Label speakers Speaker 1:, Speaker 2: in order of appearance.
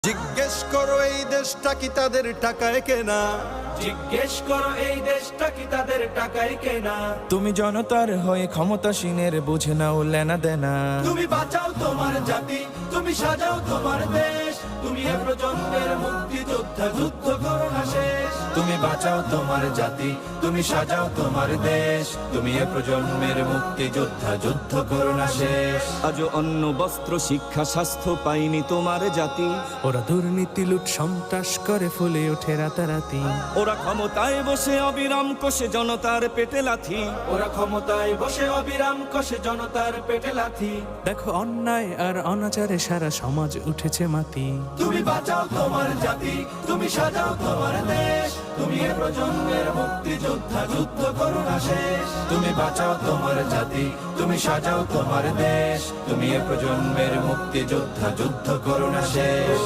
Speaker 1: জিজ্ঞেস করো এই দেশটা কি তাদের টাকায় কেনা,
Speaker 2: জিজ্ঞেস করো এই দেশটা কি তাদের টাকায় কেনা।
Speaker 3: তুমি জনতার হয়ে ক্ষমতাসীনের বুঝে নাও লেনা দেনা।
Speaker 2: তুমি বাঁচাও তোমার জাতি, তুমি সাজাও তোমার দেশ, তুমি এ প্রজন্মের মুক্তিযোদ্ধা, যুদ্ধ করো না শেষ। তুমি বাঁচাও তোমার জাতি, তুমি সাজাও তোমার দেশ, তুমি এ প্রজন্মের মুক্তিযোদ্ধা, যুদ্ধ করো না শেষ।
Speaker 4: আজও অন্ন বস্ত্র শিক্ষা স্বাস্থ্য পাইনি তোমার জাতি।
Speaker 5: ওরা দুর্নীতি লুট সন্ত্রাস করে ফুলে ওঠে রাতারাতি।
Speaker 4: ওরা ক্ষমতায় বসে অবিরাম কষে জনতার পেটে লাথি।
Speaker 2: ওরা ক্ষমতায় বসে অবিরাম কষে জনতার পেটে লাথি।
Speaker 5: দেখো অন্যায় আর অনাচারে সারা সমাজ উঠেছে মাতি।
Speaker 2: তুমি বাঁচাও তোমার জাতি, তুমি সাজাও তোমার দেশ, তুমি এ প্রজন্মের মুক্তিযোদ্ধা, যুদ্ধ করো না শেষ। তুমি বাঁচাও তোমার জাতি, তুমি সাজাও তোমার দেশ, তুমি এ প্রজন্মের মুক্তিযোদ্ধা, যুদ্ধ করো না শেষ।